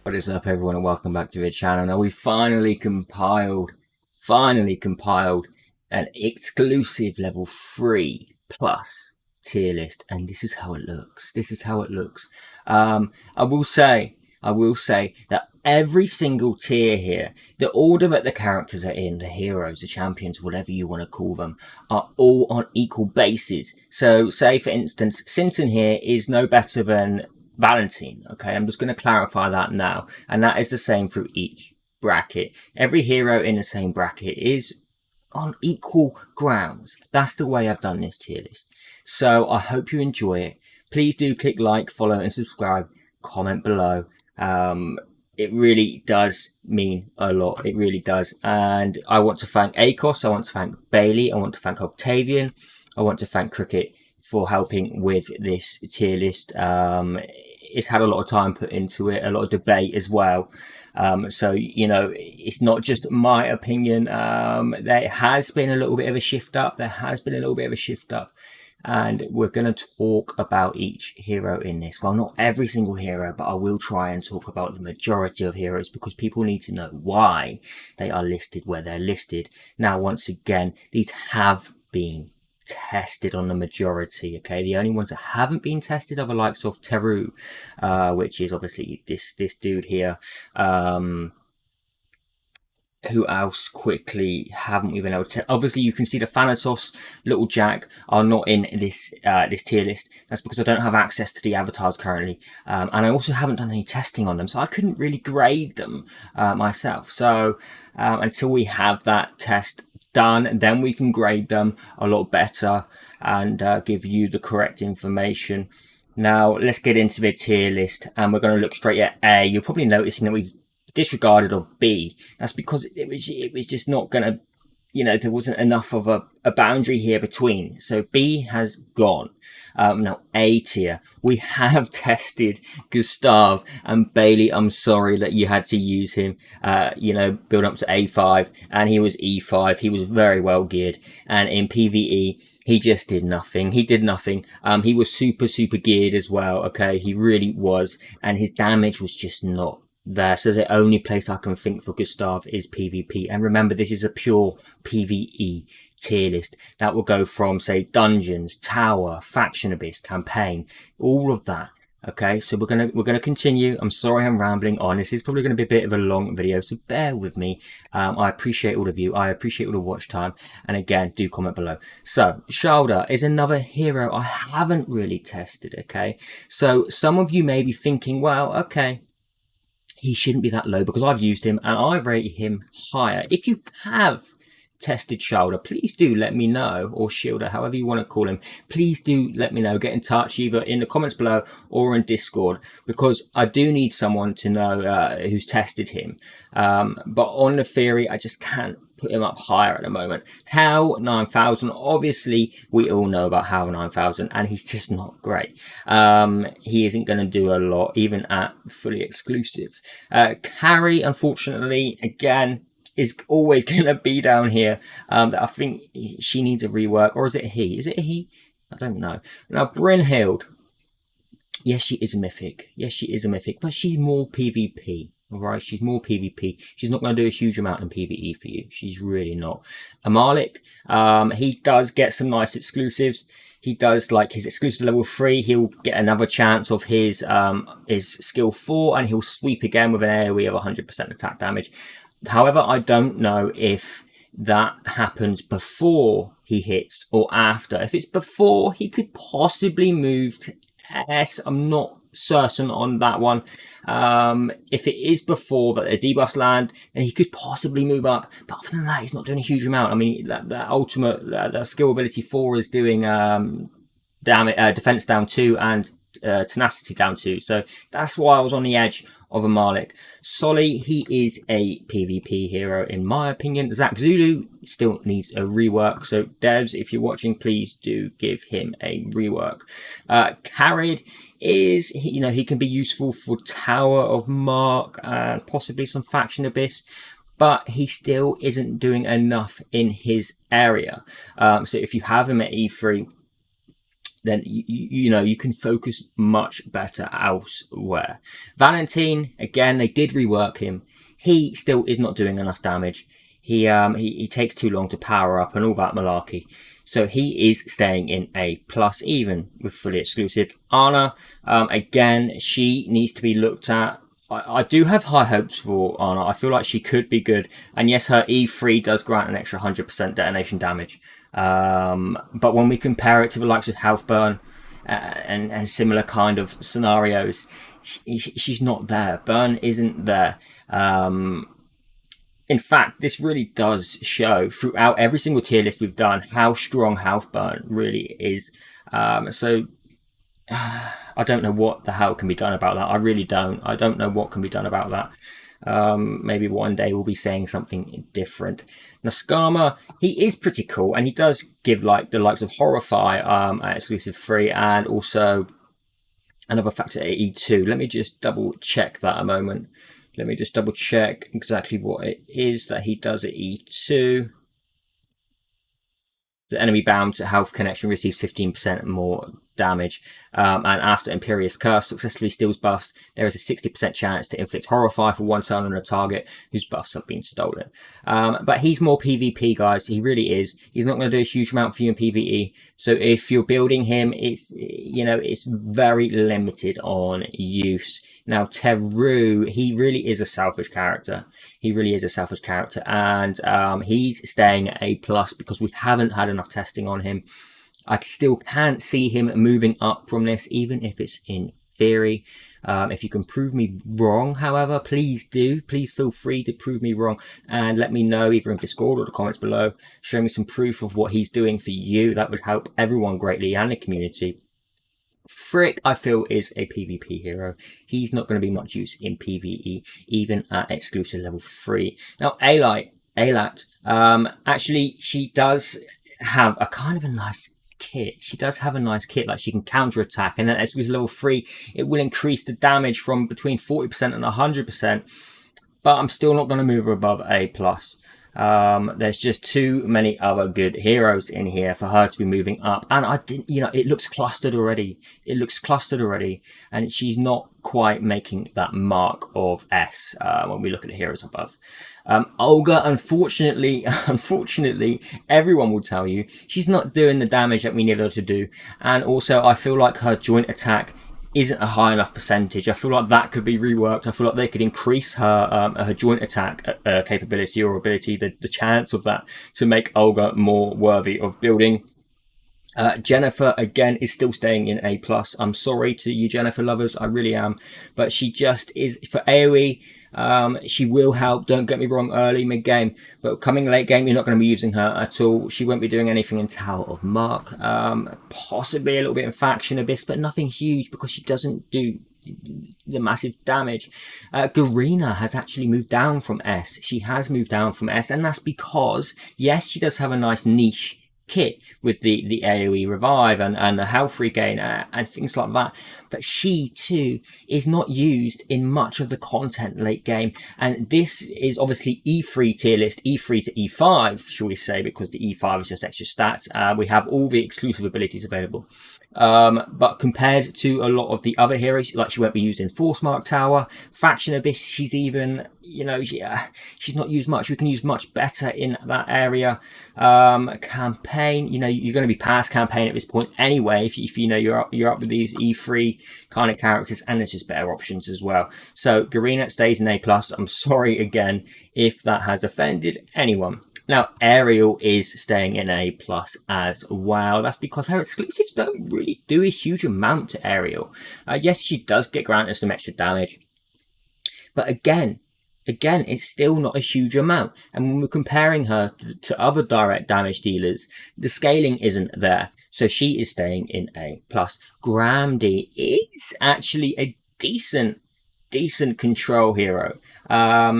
What is up, everyone, and welcome back to the channel. Now we finally compiled an exclusive level 3 plus tier list, and this is how it looks. I will say that every single tier here, the order that the characters are in, the heroes, the champions, whatever you want to call them, are all on equal bases. So say for instance, Sinton here is no better than Valentine. Okay, I'm just going to clarify that now, and that is the same through each bracket. Every hero in the same bracket is on equal grounds. That's the way I've done this tier list. So I hope you enjoy it. Please do click like, follow, and subscribe. Comment below. It really does mean a lot. It really does. And I want to thank ACOS. I want to thank Bailey. I want to thank Octavian. I want to thank Cricket for helping with this tier list. It's had a lot of time put into it, a lot of debate as well. So, you know, it's not just my opinion. There has been a little bit of a shift up. And we're going to talk about each hero in this. Well, not every single hero, but I will try and talk about the majority of heroes because people need to know why they are listed where they're listed. Now, once again, these have been tested on the majority. Okay, the only ones that haven't been tested are the likes of Teru, which is obviously this dude here. Who else quickly haven't we been able to? Obviously, you can see the Thanatos, Little Jack are not in this this tier list. That's because I don't have access to the avatars currently, and I also haven't done any testing on them, so I couldn't really grade them myself. So until we have that test done, then we can grade them a lot better and give you the correct information. Now let's get into the tier list, and we're going to look straight at A. You're probably noticing that we've disregarded of B. That's because it was just not going to, you know, there wasn't enough of a boundary here between. So B has gone. Now A tier, we have tested Gustav, and Bailey, I'm sorry that you had to use him, you know, build up to A5, and he was E5. He was very well geared, and in PvE, he just did nothing. He did nothing. He was super geared as well. Okay, he really was, and his damage was just not there. So the only place I can think for Gustav is PvP. And remember, this is a pure PvE tier list that will go from, say, dungeons, tower, faction abyss, campaign, all of that. Okay, so we're gonna continue. I'm sorry I'm rambling on. This is probably going to be a bit of a long video, so bear with me. I appreciate all of you. I appreciate all the watch time. And again, do comment below. So Shoulder is another hero I haven't really tested. Okay, so some of you may be thinking, well, okay, he shouldn't be that low because I've used him and I rate him higher. If you have tested Shoulder, please do let me know, or Shielder, however you want to call him. Please do let me know. Get in touch either in the comments below or in Discord, because I do need someone to know who's tested him. But on the theory, I just can't put him up higher at the moment. How 9000, obviously we all know about How 9000, and he's just not great. He isn't going to do a lot even at fully exclusive. Carry, unfortunately, again, is always going to be down here. I think she needs a rework, or is it he? Is it a he? I don't know. Now Brynhild, yes, she is a mythic. Yes, she is a mythic, but she's more PvP. All right, she's more PvP. She's not going to do a huge amount in PvE for you. She's really not. Amalik, he does get some nice exclusives. He does, like his exclusive level 3. He'll get another chance of his skill 4, and he'll sweep again with an AoE of 100% attack damage. However, I don't know if that happens before he hits or after. If it's before, he could possibly move to S. I'm not certain on that one. If it is before that the debuffs land, then he could possibly move up. But other than that, he's not doing a huge amount. I mean, that ultimate that skill ability 4 is doing defense down 2 and tenacity down 2. So that's why I was on the edge of a Malik. Solly, he is a PvP hero in my opinion. Zach Zulu still needs a rework. So devs, if you're watching, please do give him a rework. Carried is, you know, he can be useful for Tower of Mark and possibly some Faction Abyss, but he still isn't doing enough in his area. So if you have him at E3, then you can focus much better elsewhere. Valentine, again, they did rework him. He still is not doing enough damage. He takes too long to power up and all that malarkey. So he is staying in A+, even with fully exclusive. Anna, again, she needs to be looked at. I do have high hopes for Anna. I feel like she could be good. And yes, her E3 does grant an extra 100% detonation damage. But when we compare it to the likes of Healthburn and similar kind of scenarios, she's not there. Burn isn't there. In fact, this really does show throughout every single tier list we've done how strong Healthburn really is. So I don't know what the hell can be done about that. I really don't. I don't know what can be done about that. Maybe one day we'll be saying something different. Naskama, he is pretty cool, and he does give like the likes of Horrify at exclusive 3, and also another factor at E2. Let me just double check that a moment. Let me just double check exactly what it is that he does at E2. The enemy bound to health connection receives 15% more damage. And after Imperious Curse successfully steals buffs, there is a 60% chance to inflict Horrify for 1 turn on a target whose buffs have been stolen. But he's more PvP, guys. He really is. He's not going to do a huge amount for you in PvE. So if you're building him, it's very limited on use. Now, Teru, he really is a selfish character. He really is a selfish character. And he's staying at A+, because we haven't had enough testing on him. I still can't see him moving up from this, even if it's in theory. If you can prove me wrong, however, please do. Please feel free to prove me wrong and let me know either in Discord or the comments below. Show me some proof of what he's doing for you. That would help everyone greatly and the community. Frick, I feel, is a PvP hero. He's not going to be much use in PvE, even at exclusive level 3. Now, Alat, actually, she does have a kind of a nice kit. She does have a nice kit, like she can counterattack, and then at exclusive level 3, it will increase the damage from between 40% and 100%. But I'm still not going to move her above A+. There's just too many other good heroes in here for her to be moving up. And I didn't, it looks clustered already. And she's not quite making that mark of S when we look at the heroes above. Olga, unfortunately, everyone will tell you she's not doing the damage that we need her to do. And also, I feel like her joint attack isn't a high enough percentage. I feel like that could be reworked. I feel like they could increase her joint attack capability or ability, the chance of that, to make Olga more worthy of building. Jennifer, again, is still staying in A+. I'm sorry to you Jennifer lovers, I really am. But she just is, for AoE, she will help, don't get me wrong, early, mid-game. But coming late game, you're not going to be using her at all. She won't be doing anything in Tower of Mark. Possibly a little bit in Faction Abyss, but nothing huge because she doesn't do the massive damage. Garena has actually moved down from S. She has moved down from S, and that's because, yes, she does have a nice niche kit with the AoE revive and the health regain and things like that, but she too is not used in much of the content late game. And this is obviously E3 tier list, E3 to E5 shall we say, because the E5 is just extra stats. We have all the exclusive abilities available, but compared to a lot of the other heroes, like she won't be used in Force Mark Tower, Faction Abyss, she's even, she's not used much. We can use much better in that area. Campaign, you're going to be past campaign at this point anyway, if you're up with these E3 kind of characters, and there's just better options as well. So Garena stays in A+. I'm sorry again if that has offended anyone. Now, Ariel is staying in A+ as well. That's because her exclusives don't really do a huge amount to Ariel. Yes, she does get granted some extra damage, but again, it's still not a huge amount. And when we're comparing her to other direct damage dealers, the scaling isn't there. So she is staying in A+. Gramdy is actually a decent control hero.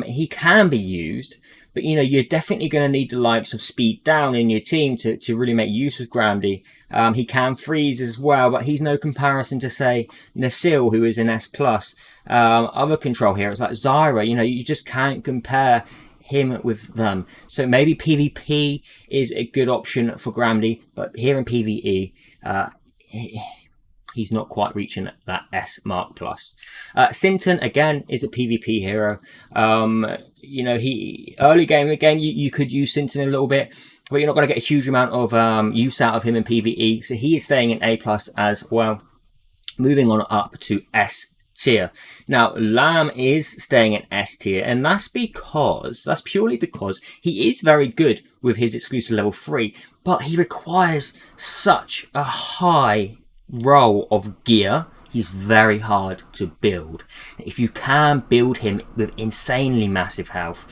He can be used, but you're definitely going to need the likes of Speed Down in your team to really make use of Gramdy. He can freeze as well, but he's no comparison to, say, Nasil, who is in S+. Other control heroes like Zyra, you just can't compare him with them. So maybe PvP is a good option for Gramdy, but here in PvE, he's not quite reaching that S mark plus. Sinton again is a PvP hero. He early game you could use Sinton a little bit, but you're not going to get a huge amount of use out of him in PvE. So he is staying in A plus as well. Moving on up to S tier. Now, Lamb is staying in S tier, and that's purely because he is very good with his exclusive level 3, but he requires such a high roll of gear. He's very hard to build. If you can build him with insanely massive health,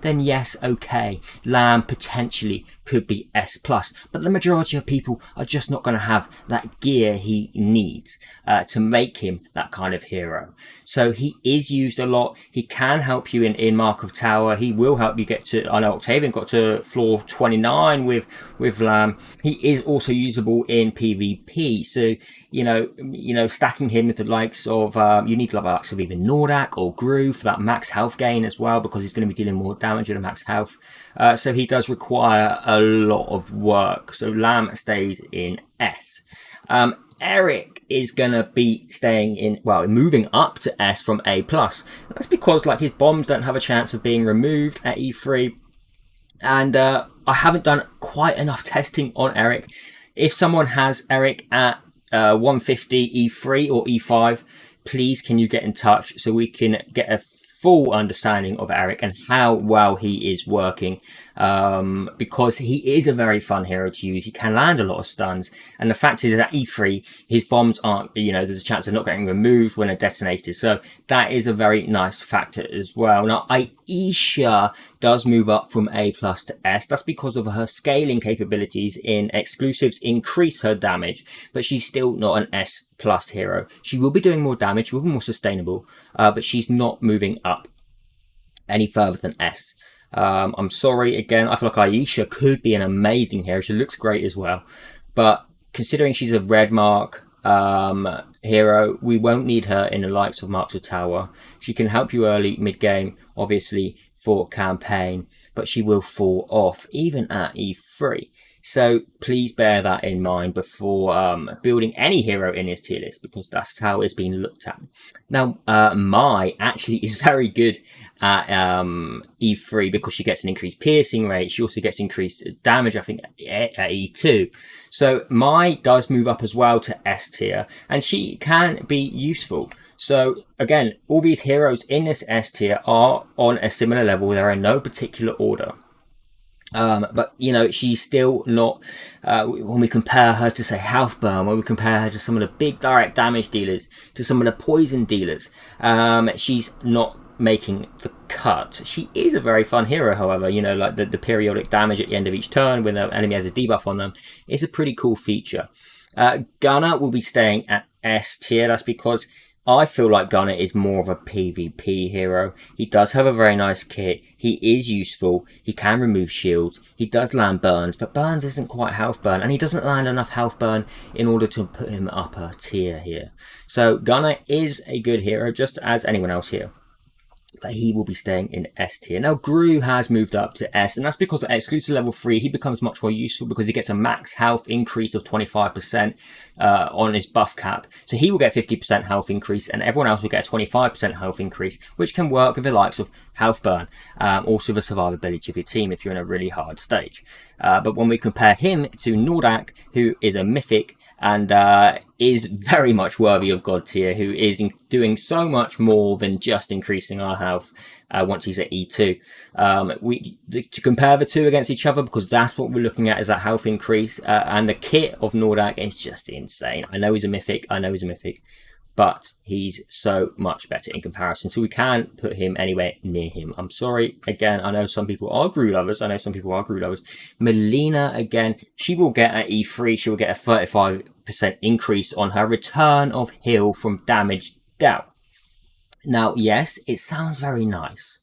then yes, okay, Lamb potentially could be S+, but the majority of people are just not going to have that gear he needs to make him that kind of hero. So he is used a lot. He can help you in Mark of Tower. He will help you get to, I know Octavian got to floor 29 with Lamb. He is also usable in PvP. So, stacking him with the likes of, you need the likes of even Nordak or Gru for that max health gain as well, because he's going to be dealing more damage at a max health. So he does require a lot of work. So Lamb stays in S. Eric is going to be moving up to S from A+. That's because his bombs don't have a chance of being removed at E3. And I haven't done quite enough testing on Eric. If someone has Eric at 150 E3 or E5, please can you get in touch so we can get a full understanding of Eric and how well he is working, because he is a very fun hero to use. He can land a lot of stuns, and the fact is that at E3 his bombs aren't, there's a chance of not getting removed when they're detonated, so that is a very nice factor as well. Now Aisha does move up from A+ to S. That's because of her scaling capabilities in exclusives increase her damage, but she's still not an S+ hero. She will be doing more damage, she will be more sustainable, but she's not moving up any further than S. I'm sorry, again, I feel like Aisha could be an amazing hero. She looks great as well, but considering she's a red mark hero, we won't need her in the likes of Marks of Tower. She can help you early, mid-game, obviously, for campaign, but she will fall off even at E3. So please bear that in mind before building any hero in this tier list, because that's how it's been looked at. Now, Mai actually is very good at E3 because she gets an increased piercing rate. She also gets increased damage, I think, at E2. So Mai does move up as well to S tier, and she can be useful. So again, all these heroes in this S tier are on a similar level. They're in no particular order. But she's still not, when we compare her to, say, Healthburn, when we compare her to some of the big direct damage dealers, to some of the poison dealers, she's not making the cut. She is a very fun hero, however. The periodic damage at the end of each turn when the enemy has a debuff on them is a pretty cool feature. Gunner will be staying at S tier. That's because I feel like Gunner is more of a PvP hero. He does have a very nice kit. He is useful. He can remove shields. He does land burns, but burns isn't quite health burn, and he doesn't land enough health burn in order to put him up a tier here. So Gunner is a good hero, just as anyone else here, but he will be staying in S tier. Now Gru has moved up to S, and that's because at exclusive level 3 he becomes much more useful because he gets a max health increase of 25% on his buff cap. So he will get 50% health increase, and everyone else will get a 25% health increase, which can work with the likes of health burn, also the survivability of your team if you're in a really hard stage. But when we compare him to Nordak, who is a mythic and is very much worthy of God tier, who is doing so much more than just increasing our health once he's at E2. To compare the two against each other, because that's what we're looking at, is that health increase, and the kit of Nordak is just insane. I know he's a mythic, but he's so much better in comparison, so we can't put him anywhere near him. I'm sorry, again, I know some people are Gru lovers. Melina, again, she will get at E3, she will get a 35% increase on her return of heal from damage dealt. Now, yes, it sounds very nice.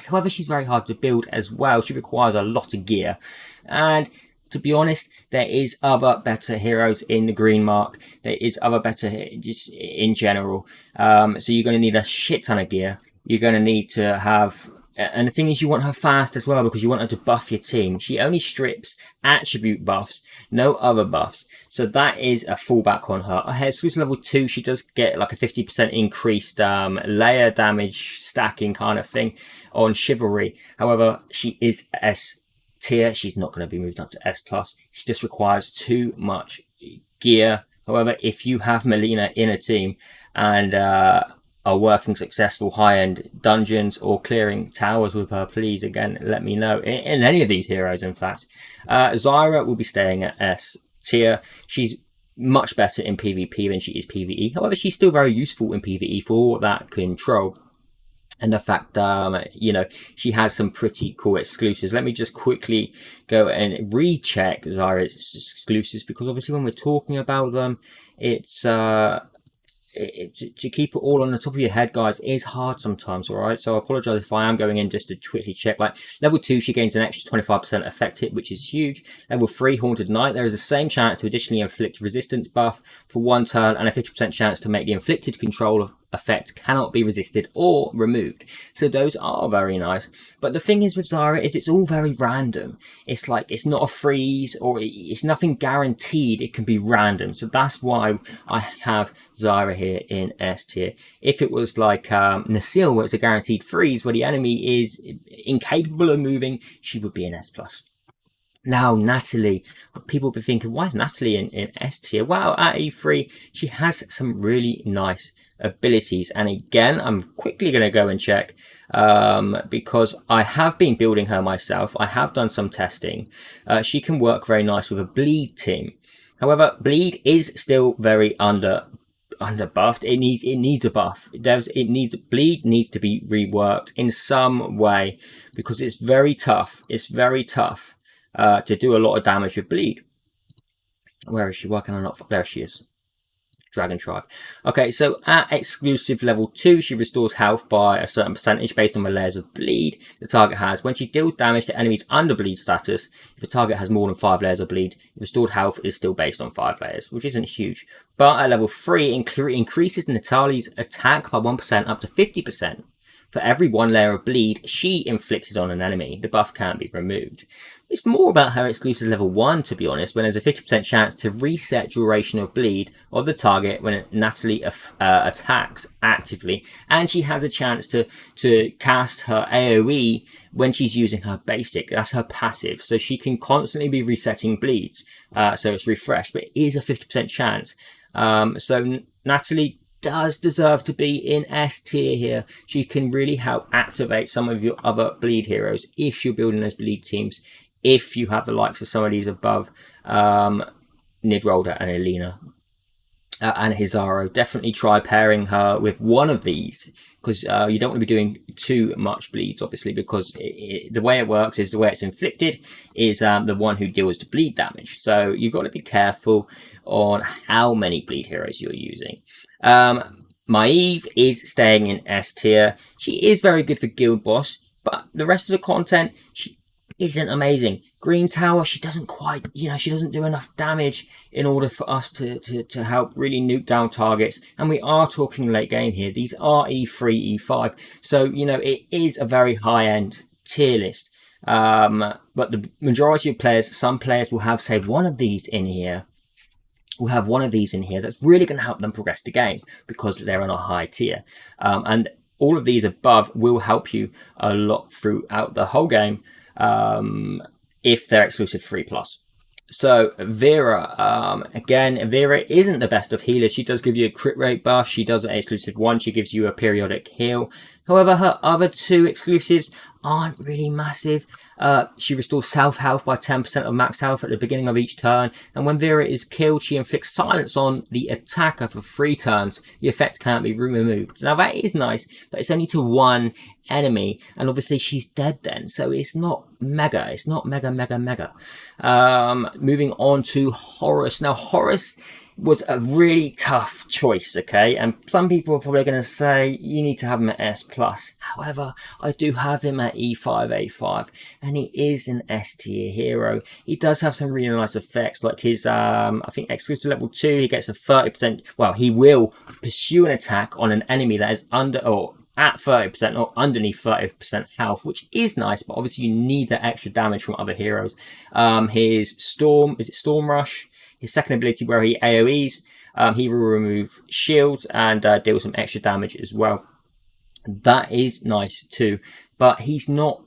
However, she's very hard to build as well. She requires a lot of gear, and to be honest, there is other better heroes in the green mark. There is other better just in general. So you're going to need a shit ton of gear. You're going to need to have And the thing is, you want her fast as well because you want her to buff your team. She only strips attribute buffs, no other buffs. So that is a fallback on her. Her exclusive level 2, she does get like a 50% increased layer damage stacking kind of thing on Chivalry. However, she is S tier. She's not going to be moved up to S+. She just requires too much gear. However, if you have Melina in a team and are working successful high-end dungeons or clearing towers with her, please, again, let me know. In any of these heroes, in fact. Zyra will be staying at S tier. She's much better in PvP than she is PvE. However, she's still very useful in PvE for that control. And the fact, you know, she has some pretty cool exclusives. Let me just quickly go and recheck Zyra's exclusives, because obviously when we're talking about them, it's to keep it all on the top of your head, guys, is hard sometimes, all right? So I apologize if I am going in just to quickly check. Like, level 2, she gains an extra 25% effect hit, which is huge. Level 3, Haunted Knight, there is the same chance to additionally inflict resistance buff for 1 turn and a 50% chance to make the inflicted control effect cannot be resisted or removed. So those are very nice. But the thing is with Zyra is it's all very random. It's like, it's not a freeze or it's nothing guaranteed. It can be random. So that's why I have Zyra here in S tier. If it was like Nasil, where it's a guaranteed freeze, where the enemy is incapable of moving, she would be in S+. Now, Natalie, people will be thinking, why is Natalie in S tier? Well, at E3, she has some really nice abilities. And again, I'm quickly going to go and check because I have been building her myself. I have done some testing. She can work very nice with a bleed team. However, bleed is still very underbuffed. It needs a buff. Bleed needs to be reworked in some way because it's very tough. It's very tough to do a lot of damage with bleed. Where is she working on? There she is. Dragon Tribe. Okay, so at exclusive level 2, she restores health by a certain percentage based on the layers of bleed the target has. When she deals damage to enemies under bleed status, if the target has more than 5 layers of bleed, restored health is still based on 5 layers, which isn't huge. But at level 3, increases Natalie's attack by 1% up to 50%. For every 1 layer of bleed she inflicted on an enemy, the buff can't be removed. It's more about her exclusive level 1, to be honest, when there's a 50% chance to reset duration of bleed of the target when Natalie attacks actively, and she has a chance to cast her AoE when she's using her basic. That's her passive, so she can constantly be resetting bleeds, so it's refreshed, but it is a 50% chance. So Natalie does deserve to be in S tier here. She can really help activate some of your other bleed heroes if you're building those bleed teams. If you have the likes of some of these above, Nidrolda and Elena and Hizaro, definitely try pairing her with one of these, because you don't want to be doing too much bleeds, obviously, because the way it works is the way it's inflicted is the one who deals the bleed damage. So you've got to be careful on how many bleed heroes you're using. Maeve is staying in S tier. She is very good for Guild Boss, but the rest of the content, she isn't amazing. Green Tower, she doesn't quite, she doesn't do enough damage in order for us to help really nuke down targets. And we are talking late game here. These are E3, E5. So, it is a very high-end tier list. But the majority of players, some players will have, say, one of these in here. Will have one of these in here that's really going to help them progress the game because they're on a high tier. And all of these above will help you a lot throughout the whole game. If they're exclusive 3+. So Vera, again, Vera isn't the best of healers. She does give you a crit rate buff. She does an exclusive 1. She gives you a periodic heal. However, her other 2 exclusives aren't really massive. She restores self-health by 10% of max health at the beginning of each turn. And when Vera is killed, she inflicts silence on the attacker for 3 turns. The effect can't be removed. Now that is nice, but it's only to 1 enemy. And obviously she's dead then. So it's not mega. It's not mega. Moving on to Horus. Now Horus was a really tough choice, okay? And some people are probably going to say you need to have him at S+. However, I do have him at E5, A5, and he is an S tier hero. He does have some really nice effects, like his, I think, exclusive level 2, he gets a 30%, well, he will pursue an attack on an enemy that is under, or at 30% or underneath 30% health, which is nice, but obviously you need that extra damage from other heroes. His Storm Rush? His second ability where he AoEs, he will remove shields and deal some extra damage as well. That is nice too, but he's not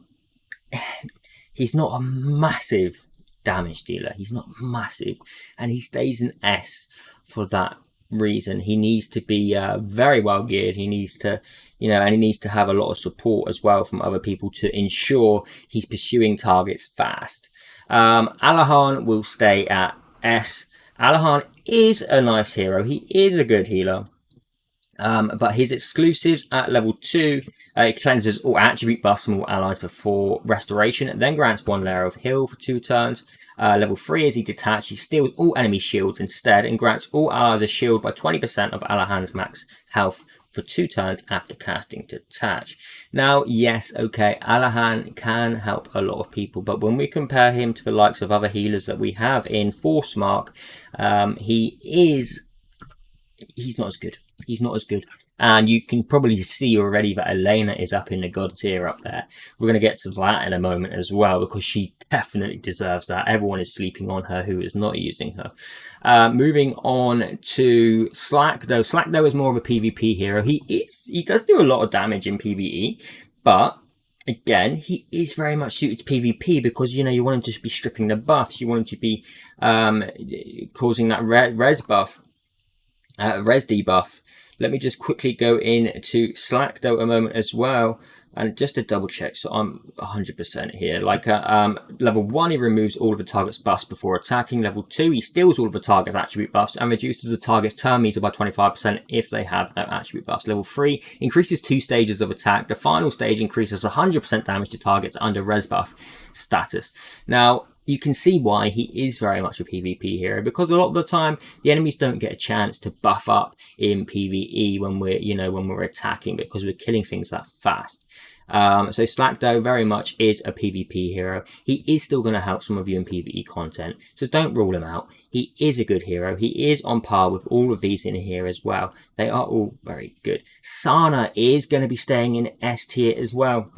a massive damage dealer. He's not massive, and he stays in S for that reason. He needs to be very well geared. He needs to, and he needs to have a lot of support as well from other people to ensure he's pursuing targets fast. Alahan will stay at S. Alahan is a nice hero. He is a good healer. But his exclusives at level 2, it cleanses all attribute buffs from all allies before restoration, then grants 1 layer of heal for 2 turns. Level 3 is he detached, he steals all enemy shields instead and grants all allies a shield by 20% of Alahan's max health for 2 turns after casting Detach. Now, yes, okay, Alahan can help a lot of people, but when we compare him to the likes of other healers that we have in Force Mark, he's not as good. He's not as good. And you can probably see already that Elena is up in the God tier up there. We're going to get to that in a moment as well, because she definitely deserves that. Everyone is sleeping on her who is not using her. Moving on to Slack, though. Slack, though, is more of a PvP hero. He does do a lot of damage in PvE, but again, he is very much suited to PvP because, you want him to be stripping the buffs. You want him to be causing that res buff, res debuff. Let me just quickly go into Slack though a moment as well, and just to double check, so I'm 100% here. Like level 1, he removes all of the target's buffs before attacking. Level 2, he steals all of the target's attribute buffs and reduces the target's turn meter by 25% if they have no attribute buffs. Level 3 increases 2 stages of attack. The final stage increases 100% damage to targets under res buff status. Now, you can see why he is very much a PvP hero, because a lot of the time the enemies don't get a chance to buff up in PvE when we're attacking, because we're killing things that fast. So Slack, though, very much is a PvP hero. He is still going to help some of you in PvE content, so don't rule him out. He is a good hero. He is on par with all of these in here as well. They are all very good. Sana is going to be staying in S tier as well.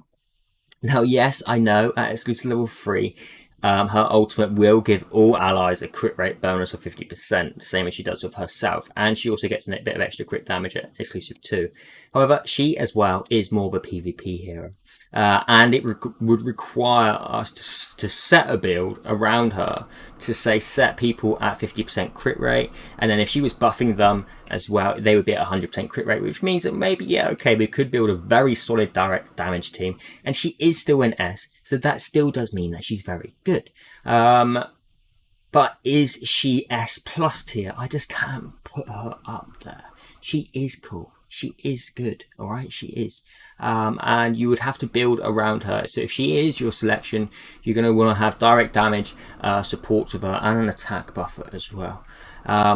Now, yes, I know at exclusive level 3, her ultimate will give all allies a crit rate bonus of 50%, the same as she does with herself, and she also gets a bit of extra crit damage at exclusive 2. However, she as well is more of a PvP hero, and it would require us to set a build around her to say set people at 50% crit rate, and then if she was buffing them as well, they would be at 100% crit rate, which means that maybe, yeah, okay, we could build a very solid direct damage team, and she is still in S, so that still does mean that she's very good. But is she S plus tier? I just can't put her up there. She is cool. She is good, all right? She is. And you would have to build around her. So if she is your selection, you're going to want to have direct damage, support of her, and an attack buffer as well.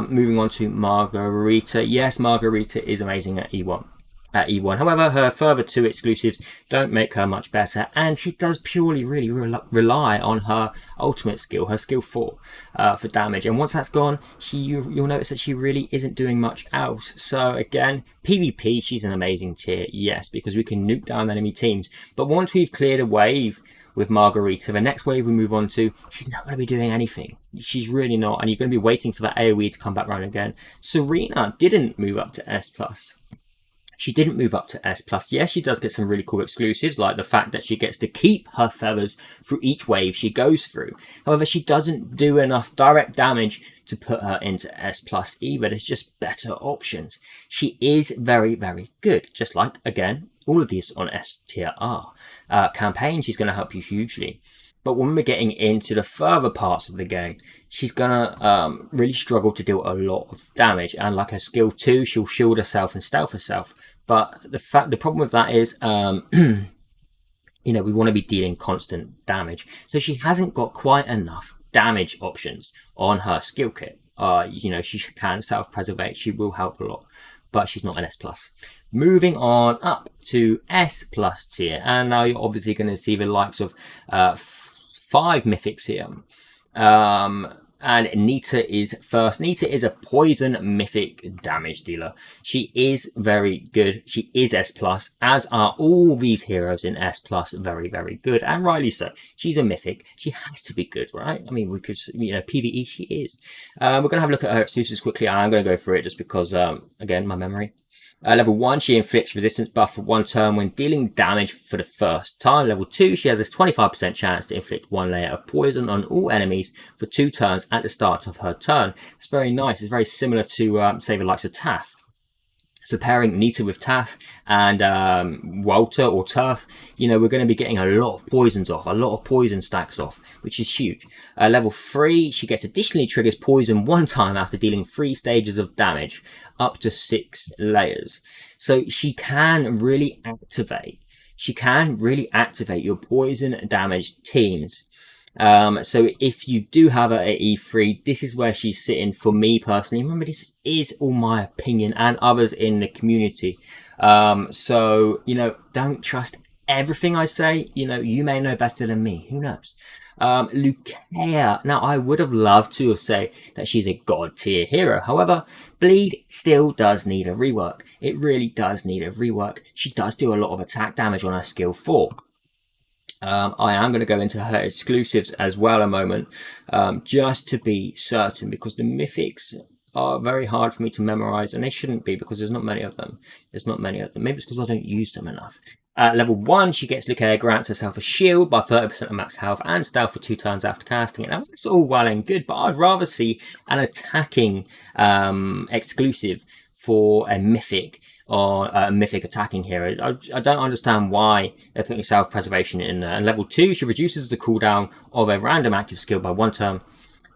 Moving on to Margarita. Yes, Margarita is amazing at E1. However, her further 2 exclusives don't make her much better, and she does purely really rely on her ultimate skill, her skill 4, for damage. And once that's gone, you'll notice that she really isn't doing much else. So again, PvP, she's an amazing tier, yes, because we can nuke down enemy teams. But once we've cleared a wave with Margarita, the next wave we move on to, she's not going to be doing anything. She's really not, and you're going to be waiting for that AoE to come back around again. Serena didn't move up to S+. She didn't move up to S+. Yes, she does get some really cool exclusives, like the fact that she gets to keep her feathers through each wave she goes through. However, she doesn't do enough direct damage to put her into S+ either. There's just better options. She is very, very good, just like, again, all of these on S tier are. Campaign, she's going to help you hugely. But when we're getting into the further parts of the game, she's going to really struggle to deal a lot of damage. And like her skill 2, she'll shield herself and stealth herself. But the problem with that is, we want to be dealing constant damage. So she hasn't got quite enough damage options on her skill kit. She can self-preservate. She will help a lot. But she's not an S+. Moving on up to S+ tier. And now you're obviously going to see the likes of 5 mythics here. And Nita is first. Nita is a poison mythic damage dealer. She is very good. She is S+, as are all these heroes in S+, very, very good, and rightly so. She's a mythic. She has to be good, right? I mean, we could, PvE, she is. We're going to have a look at her exclusives quickly. I'm going to go through it just because, again, my memory. Level 1, she inflicts resistance buff for 1 turn when dealing damage for the first time. Level 2, she has this 25% chance to inflict 1 layer of poison on all enemies for 2 turns at the start of her turn. It's very nice. It's very similar to, say, the likes of Taff. So pairing Nita with Taff and Walter or Turf, we're going to be getting a lot of poisons off, a lot of poison stacks off, which is huge. Level 3, she gets additionally triggers poison 1 time after dealing 3 stages of damage, up to 6 layers. So she can really activate your poison damage teams. So if you do have her at E3, this is where she's sitting for me personally. Remember, this is all my opinion and others in the community. So, don't trust everything I say. You may know better than me. Who knows? Lucaia. Now, I would have loved to say that she's a god tier hero. However, Bleed still does need a rework. It really does need a rework. She does do a lot of attack damage on her skill 4. I am going to go into her exclusives as well a moment, just to be certain, because the mythics are very hard for me to memorize, and they shouldn't be because there's not many of them. Maybe it's because I don't use them enough. Level 1, she gets Lucaia, grants herself a shield by 30% of max health and stealth for 2 turns after casting it. Now, it's all well and good, but I'd rather see an attacking exclusive for a mythic or a mythic attacking hero. I don't understand why they're putting self-preservation in there. And level 2, she reduces the cooldown of a random active skill by 1 turn.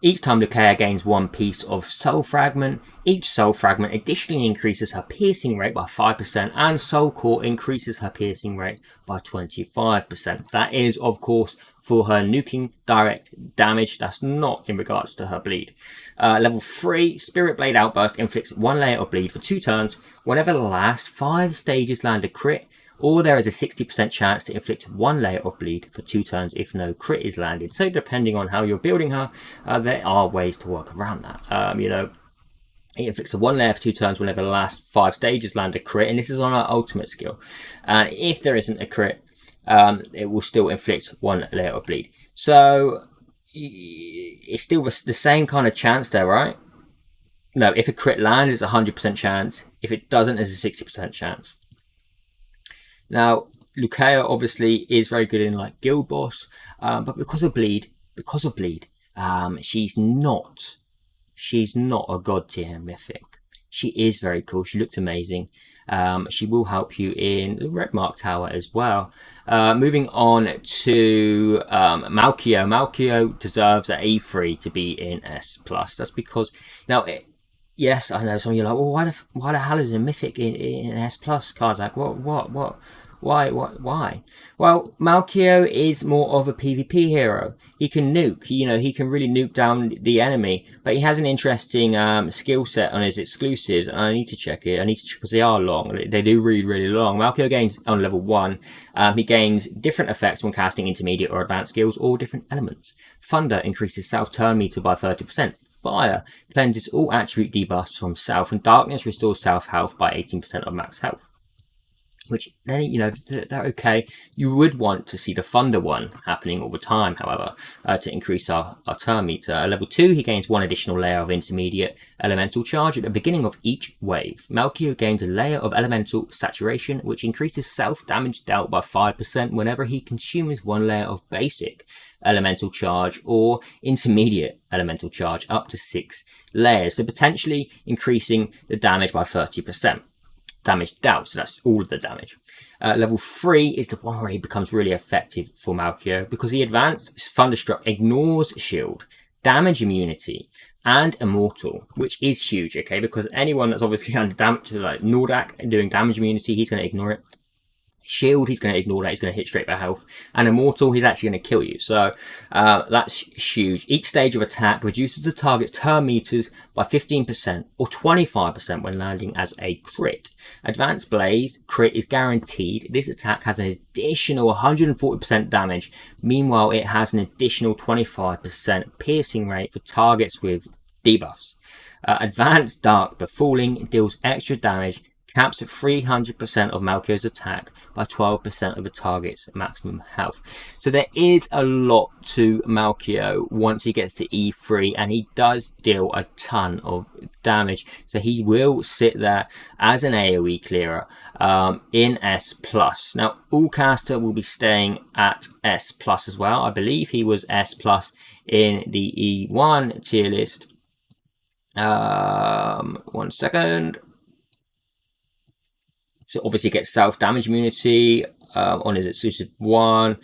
Each time Lucaia gains 1 piece of soul fragment, each soul fragment additionally increases her piercing rate by 5%, and soul core increases her piercing rate by 25%. That is, of course, for her nuking direct damage. That's not in regards to her bleed. Level 3, Spirit Blade Outburst inflicts 1 layer of bleed for 2 turns whenever the last 5 stages land a crit, or there is a 60% chance to inflict 1 layer of bleed for 2 turns if no crit is landed. So depending on how you're building her, there are ways to work around that. It inflicts a 1 layer for 2 turns whenever the last 5 stages land a crit, and this is on her ultimate skill. And if there isn't a crit, it will still inflict 1 layer of bleed. So it's still the same kind of chance there, right? No, if a crit lands, it's a 100% chance. If it doesn't, there's a 60% chance. Now, Lucaia obviously is very good in like Guild Boss, but because of bleed, she's not a god tier mythic. She is very cool. She looks amazing. She will help you in the Red Mark Tower as well. Moving on to Malkio. Malkio deserves an A3 to be in S+. That's because now. Yes, I know some of you are like, well, why the hell is a mythic in S+, Karzak? What? Why? Well, Malkio is more of a PvP hero. He can nuke, he can really nuke down the enemy, but he has an interesting skill set on his exclusives, and I need to check it. Because they are long. They do really, really long. Malkio gains on level 1. He gains different effects when casting intermediate or advanced skills or different elements. Thunder increases self-turn meter by 30%. Fire cleanses all attribute debuffs from self, and darkness restores self health by 18% of max health. Which then, they're okay. You would want to see the Thunder one happening all the time, however, to increase our turn meter. At level 2, he gains 1 additional layer of intermediate elemental charge at the beginning of each wave. Malkio gains a layer of elemental saturation, which increases self damage dealt by 5% whenever he consumes 1 layer of basic elemental charge or intermediate elemental charge, up to 6 layers, so potentially increasing the damage by 30%. Damage dealt, so that's all of the damage. Level 3 is the one where he becomes really effective for Malkio, because he advanced Thunderstruck ignores shield, damage immunity, and immortal, which is huge, okay, because anyone that's obviously under damage, like Nordak doing damage immunity, he's going to ignore it. Shield, he's going to ignore that. He's going to hit straight for health. And Immortal, he's actually going to kill you. So that's huge. Each stage of attack reduces the target's turn meters by 15% or 25% when landing as a crit. Advanced Blaze crit is guaranteed. This attack has an additional 140% damage. Meanwhile, it has an additional 25% piercing rate for targets with debuffs. Advanced Dark Befalling deals extra damage, caps at 300% of Malkio's attack by 12% of the target's maximum health. So there is a lot to Malkio once he gets to E3, and he does deal a ton of damage. So he will sit there as an AoE clearer in S+. Now, Allcaster will be staying at S+ as well. I believe he was S+ in the E1 tier list. 1 second. So obviously gets self-damage immunity on his exclusive 1.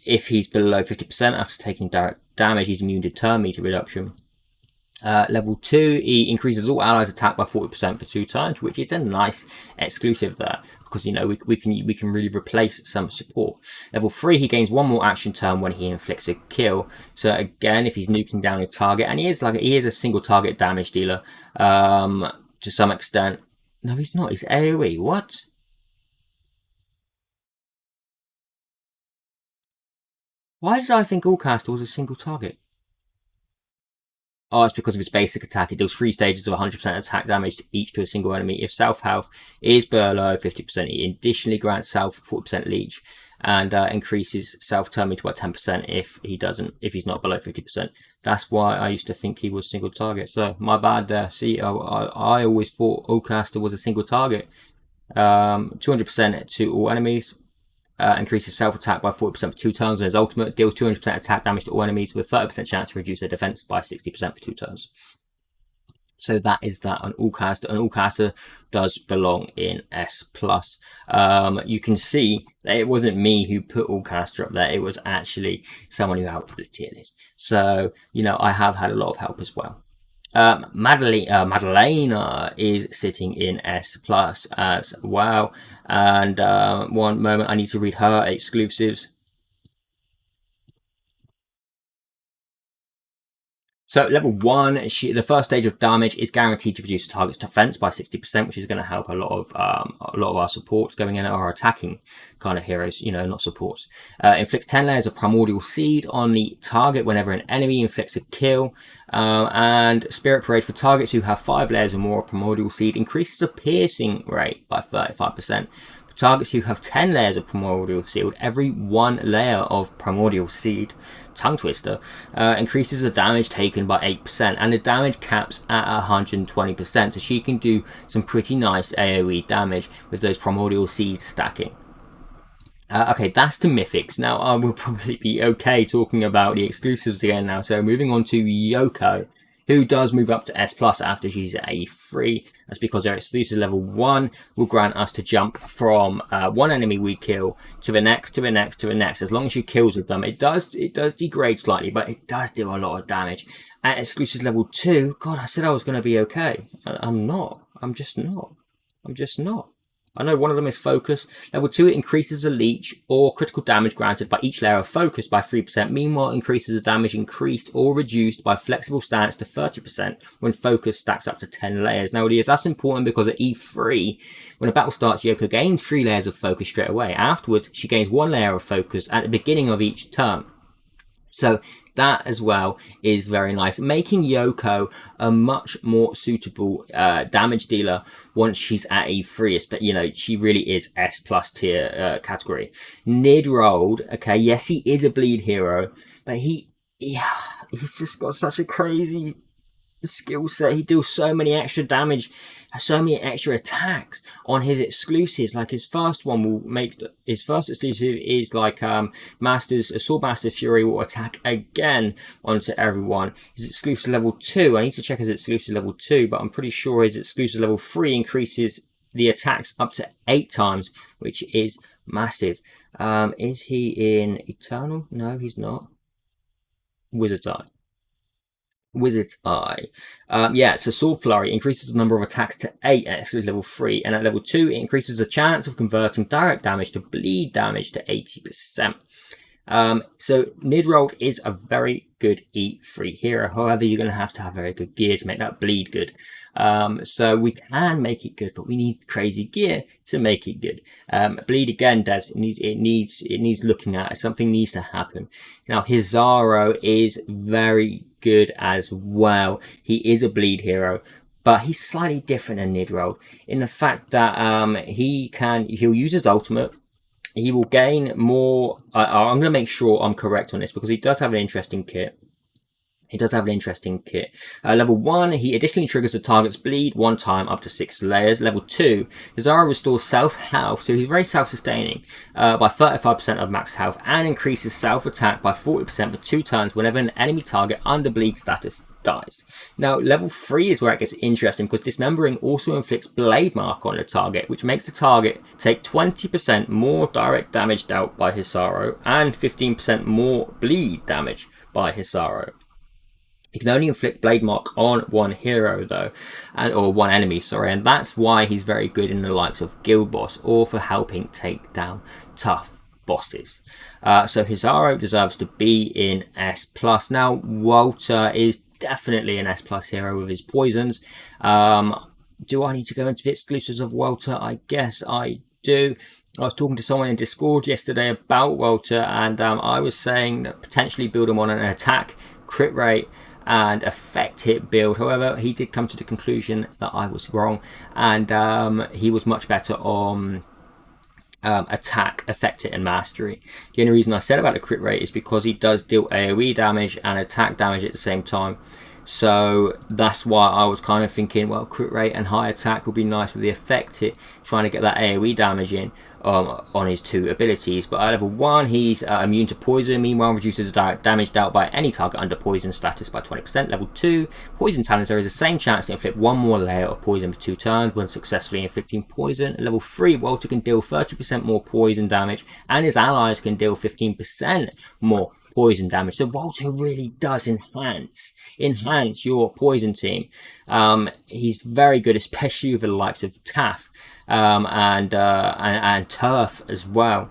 If he's below 50% after taking direct damage, he's immune to turn meter reduction. Level 2, he increases all allies' attack by 40% for 2 turns, which is a nice exclusive there, because you know we can really replace some support. Level 3, he gains 1 more action turn when he inflicts a kill. So again, if he's nuking down a target, and he is a single target damage dealer to some extent. No, he's not. He's AoE. What? Why did I think Allcaster was a single target? Oh, it's because of his basic attack. It deals 3 stages of 100% attack damage each to a single enemy. If self health is below 50%, he additionally grants self 40% leech and increases self turn meter by 10% if he's not below 50%. That's why I used to think he was single target. So my bad there. See, I always thought Allcaster was a single target. 200% to all enemies. Increases self-attack by 40% for 2 turns, and his ultimate deals 200% attack damage to all enemies with 30% chance to reduce their defense by 60% for 2 turns. So that is that on Allcaster, and Allcaster does belong in S+. You can see that it wasn't me who put Allcaster up there, it was actually someone who helped with the tier list. So, you know, I have had a lot of help as well. Madalena is sitting in S+ as well. And 1 moment, I need to read her exclusives. So level 1, the first stage of damage is guaranteed to reduce the target's defense by 60%, which is going to help a lot of our supports going in, our attacking kind of heroes, you know, not supports. Inflicts 10 layers of Primordial Seed on the target whenever an enemy inflicts a kill. And Spirit Parade for targets who have 5 layers or more of Primordial Seed increases the piercing rate by 35%. For targets who have 10 layers of Primordial Seed, every 1 layer of Primordial Seed Tongue Twister increases the damage taken by 8%, and the damage caps at 120%, so she can do some pretty nice AoE damage with those Primordial Seeds stacking. Okay, that's the Mythics. Now I will probably be okay talking about the exclusives again now, so moving on to Yoko, who does move up to S+ after she's at A3. That's because their exclusive level 1 will grant us to jump from 1 enemy we kill to the next, to the next, to the next. As long as she kills with them, it does degrade slightly, but it does do a lot of damage. At exclusive level 2, God, I said I was going to be okay. I'm not. I'm just not. I know one of them is focus. Level 2, it increases the leech or critical damage granted by each layer of focus by 3%. Meanwhile, increases the damage increased or reduced by flexible stance to 30% when focus stacks up to 10 layers. Now, that's important because at E3, when a battle starts, Yoko gains 3 layers of focus straight away. Afterwards, she gains 1 layer of focus at the beginning of each turn. So that as well is very nice, making Yoko a much more suitable damage dealer once she's at E3. But you know, she really is S+ tier category. Nid rolled. Okay, yes, he is a bleed hero, but he's just got such a crazy skill set. He deals so many extra damage, so many extra attacks on his exclusives. Like his first one will make his first exclusive is like Sword Master's Fury will attack again onto everyone. His exclusive level 2, I need to check his exclusive level 2, but I'm pretty sure his exclusive level 3 increases the attacks up to 8 times, which is massive. Is he in Eternal? No, he's not. Wizard's Eye. Wizard's Eye. Yeah, so Sword Flurry increases the number of attacks to 8 at level 3, and at level 2 it increases the chance of converting direct damage to bleed damage to 80%. So Nidrold is a very good E3 hero. However, you're going to have very good gear to make that bleed good. So we can make it good, but we need crazy gear to make it good. Bleed again, devs. It needs looking at. Something needs to happen. Now Hizaro is very good as well. He is a bleed hero, but he's slightly different than Nidrold in the fact that he'll use his ultimate. He will gain more. I'm going to make sure I'm correct on this because he does have an interesting kit. Level 1, he additionally triggers the target's bleed one time up to 6 layers. Level 2, Hizaro restores self-health, so he's very self-sustaining by 35% of max health and increases self-attack by 40% for 2 turns whenever an enemy target under bleed status dies. Now, level 3 is where it gets interesting because dismembering also inflicts blade mark on the target, which makes the target take 20% more direct damage dealt by Hizaro and 15% more bleed damage by Hizaro. He can only inflict blade mark on one hero though, or one enemy, sorry, and that's why he's very good in the likes of Guild Boss or for helping take down tough bosses. So Hizaro deserves to be in S+. Now, Walter is definitely an S+ hero with his poisons. Do I need to go into the exclusives of Walter? I guess I do. I was talking to someone in Discord yesterday about Walter, and I was saying that potentially build him on an attack, crit rate, and effect hit build. However, he did come to the conclusion that I was wrong, and he was much better on attack, effect hit, and mastery. The only reason I said about the crit rate is because he does deal AoE damage and attack damage at the same time. So that's why I was kind of thinking, well, crit rate and high attack will be nice with the effect hit, trying to get that AoE damage in on his 2 abilities. But at level 1, he's immune to poison, meanwhile reduces the direct damage dealt by any target under poison status by 20%. Level 2, poison talents, there is the same chance to inflict 1 more layer of poison for 2 turns when successfully inflicting poison. At level 3, Walter can deal 30% more poison damage, and his allies can deal 15% more poison damage. So Walter really does enhance your poison team. He's very good, especially with the likes of Taff and Turf as well,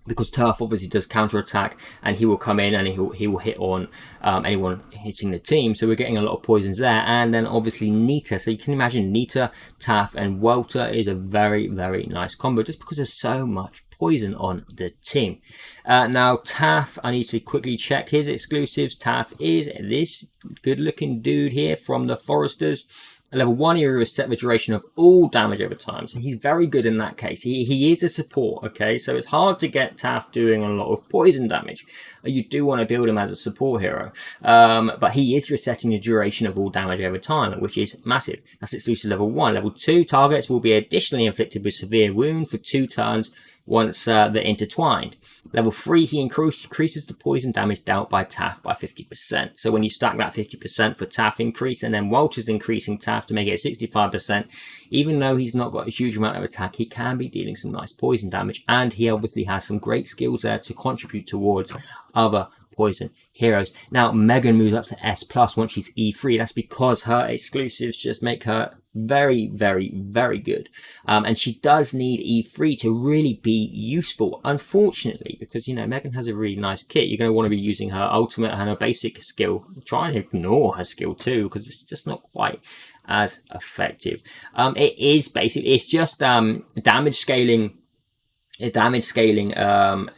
because Turf obviously does counter attack, and he will come in and he will hit on anyone hitting the team. So we're getting a lot of poisons there, and then obviously Nita. So you can imagine Nita, Taff, and Walter is a very, very nice combo just because there's so much poison on the team. Now Taff, I need to quickly check his exclusives. Taff is this good-looking dude here from the Foresters. Level 1, he will reset the duration of all damage over time, so he's very good in that case. He is a support, okay, so it's hard to get Taff doing a lot of poison damage. You do want to build him as a support hero, but he is resetting the duration of all damage over time, which is massive. That's exclusive level 1. Level 2, targets will be additionally inflicted with severe wound for 2 turns once they're intertwined. Level 3, he increases the poison damage dealt by Taff by 50%. So when you stack that 50% for Taff increase, and then Walter's increasing Taff to make it 65%, even though he's not got a huge amount of attack, he can be dealing some nice poison damage, and he obviously has some great skills there to contribute towards other poison heroes. Now Megan moves up to S+ once she's E3. That's because her exclusives just make her very, very, very good, and she does need E3 to really be useful, unfortunately, because, you know, Megan has a really nice kit. You're going to want to be using her ultimate and her basic skill. Try and ignore her skill too, because it's just not quite as effective. It is basically, it's just damage scaling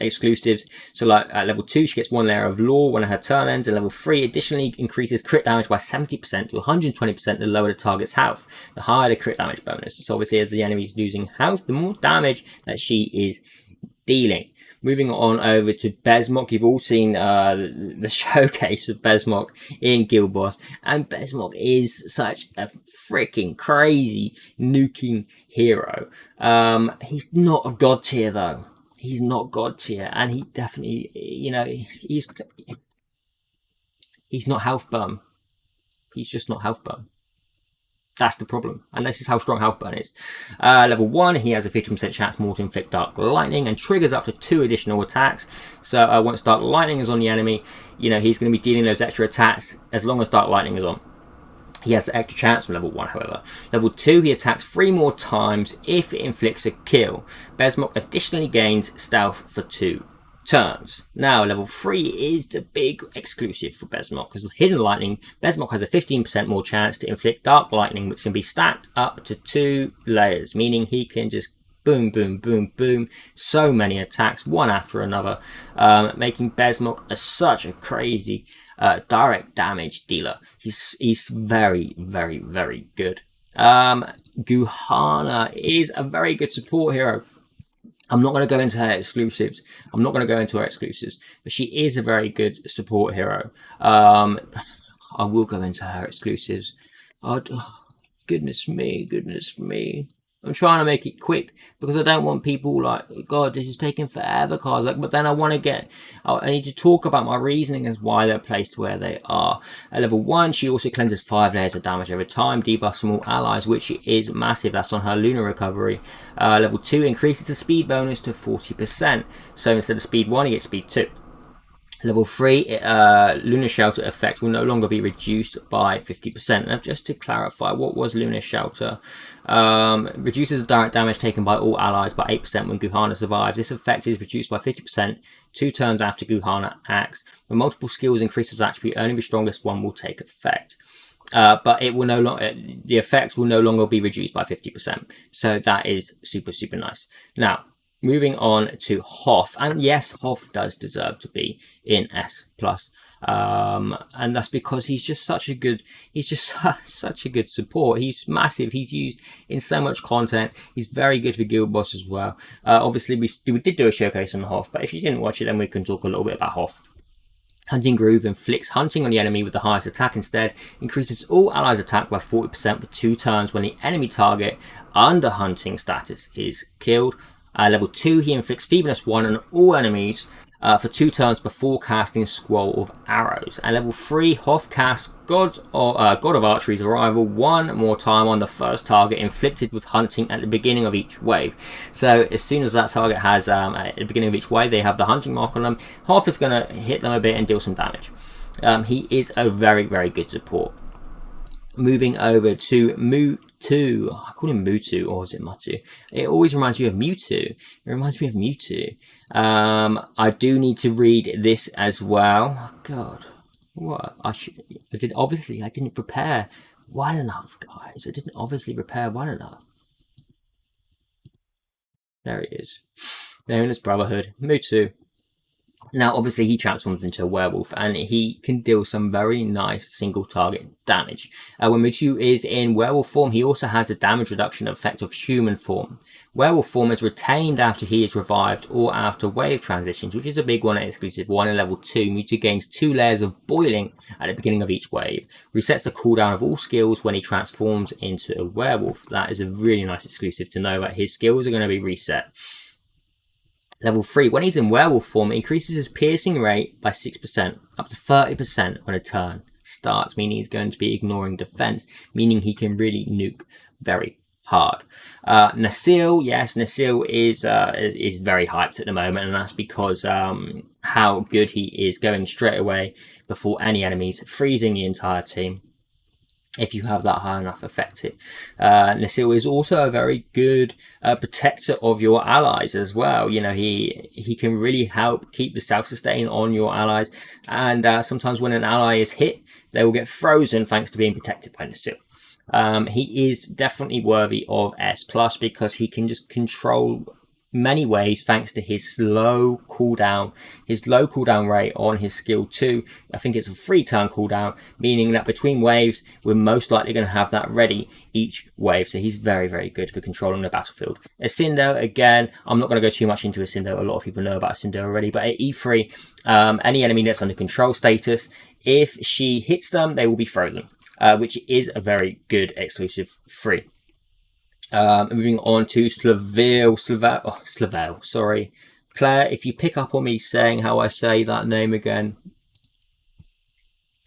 exclusives. So like at level 2, she gets 1 layer of law when her turn ends, and level 3 additionally increases crit damage by 70% to 120% to lower the target's health. The higher the crit damage bonus. So obviously as the enemy is losing health, the more damage that she is dealing. Moving on over to Besmok, you've all seen the showcase of Besmok in Guild Boss, and Besmok is such a freaking crazy nuking hero. He's not a god tier though. He's not god tier, and he definitely, you know, he's not health burn. He's just not health burn. That's the problem, and this is how strong Health Burn is. Level 1, he has a 50% chance more to inflict Dark Lightning and triggers up to 2 additional attacks. So once Dark Lightning is on the enemy, you know, he's going to be dealing those extra attacks as long as Dark Lightning is on. He has the extra chance from level 1, however. Level 2, he attacks 3 more times if it inflicts a kill. Besmok additionally gains stealth for 2 turns. Now, level 3 is the big exclusive for Besmok, because Hidden Lightning, Besmok has a 15% more chance to inflict Dark Lightning, which can be stacked up to 2 layers, meaning he can just boom, boom, boom, boom, so many attacks, one after another, making Besmok such a crazy direct damage dealer. He's very, very, very good. Guhana is a very good support hero. I'm not going to go into her exclusives. But she is a very good support hero. I will go into her exclusives. Oh, goodness me. I'm trying to make it quick because I don't want people like, God, this is taking forever, cards. Like, but then I need to talk about my reasoning as why they're placed where they are. At level 1, she also cleanses 5 layers of damage over time, debuffs from all allies, which is massive. That's on her Lunar Recovery. Level 2 increases the speed bonus to 40%. So instead of speed 1, you get speed 2. Level 3, Lunar Shelter effect will no longer be reduced by 50%. Now, just to clarify, what was Lunar Shelter? Reduces the direct damage taken by all allies by 8% when Guhana survives. This effect is reduced by 50% 2 turns after Guhana acts. When multiple skills increase its attribute, only the strongest one will take effect. But it will no longer, the effect will no longer be reduced by 50%. So that is super, super nice. Now, moving on to Hoth, and yes, Hoth does deserve to be in S+, and that's because he's just such a good support. He's massive. He's used in so much content. He's very good for Guild Boss as well. Obviously, we did do a showcase on Hoth, but if you didn't watch it, then we can talk a little bit about Hoth. Hunting Groove inflicts hunting on the enemy with the highest attack instead, increases all allies' attack by 40% for 2 turns when the enemy target under hunting status is killed. Level 2, he inflicts Feebleness 1 on all enemies for 2 turns before casting Scroll of Arrows. And level 3, Hoth casts God of Archery's Arrival 1 more time on the first target inflicted with hunting at the beginning of each wave. So as soon as that target has, at the beginning of each wave, they have the hunting mark on them, Hoth is going to hit them a bit and deal some damage. He is a very, very good support. Moving over to Mewtwo. I call him Mewtwo, or is it Mewtwo? It always reminds you of Mewtwo. I do need to read this as well. Oh, God, what? I didn't prepare well enough, guys. There he is. There in his Brotherhood, Mewtwo. Now, obviously, he transforms into a werewolf, and he can deal some very nice single-target damage. When Mewtwo is in werewolf form, he also has a damage reduction effect of human form. Werewolf form is retained after he is revived or after wave transitions, which is a big one at exclusive 1 in level 2. Mewtwo gains 2 layers of boiling at the beginning of each wave. Resets the cooldown of all skills when he transforms into a werewolf. That is a really nice exclusive to know that his skills are going to be reset. Level 3, when he's in werewolf form, it increases his piercing rate by 6%, up to 30% when a turn starts, meaning he's going to be ignoring defense, meaning he can really nuke very hard. Nasil, yes, Nasil is very hyped at the moment, and that's because how good he is going straight away before any enemies, freezing the entire team. If you have that high enough effective. Nasil is also a very good protector of your allies as well. You know, he can really help keep the self-sustain on your allies. And sometimes when an ally is hit, they will get frozen thanks to being protected by Nasil. He is definitely worthy of S+, because he can just control many ways thanks to his low cooldown rate on his skill 2. I think it's a 3-turn cooldown, meaning that between waves we're most likely going to have that ready each wave. So he's very, very good for controlling the battlefield. Asindo, again, I'm not going to go too much into Asindo. A lot of people know about Asindo already, but at E3, any enemy that's under control status, if she hits them, they will be frozen, which is a very good exclusive free. Moving on to Slavel, sorry. Claire, if you pick up on me saying how I say that name again.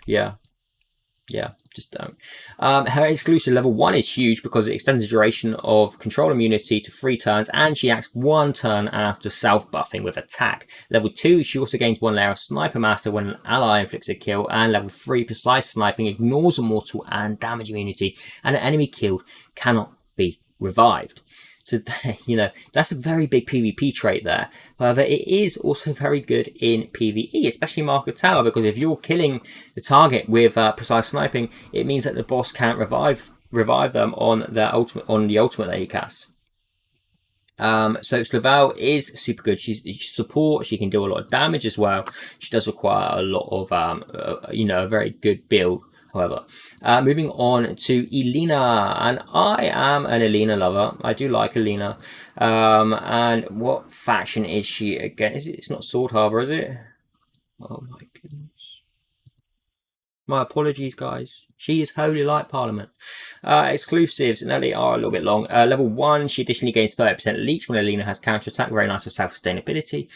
Yeah, Yeah, just don't. Her exclusive level 1 is huge because it extends the duration of control immunity to 3 turns, and she acts 1 turn after self-buffing with attack. Level 2, she also gains 1 layer of Sniper Master when an ally inflicts a kill, and level 3, precise sniping ignores a mortal and damage immunity, and an enemy killed cannot be revived. So, that's a very big PvP trait there. However, it is also very good in PvE, especially Marker Tower, because if you're killing the target with precise sniping, it means that the boss can't revive them on the ultimate that he casts. So Slavel is super good. She's support. She can do a lot of damage as well. She does require a lot of a very good build. However, moving on to Elena, and I am an Elena lover. I do like Elena. And what faction is she again? It's not Sword Harbor, is it? Oh my goodness. My apologies, guys. She is Holy Light Parliament. Exclusives, and they are a little bit long. Level 1, she additionally gains 30% leech when Elena has counterattack. Very nice for self-sustainability.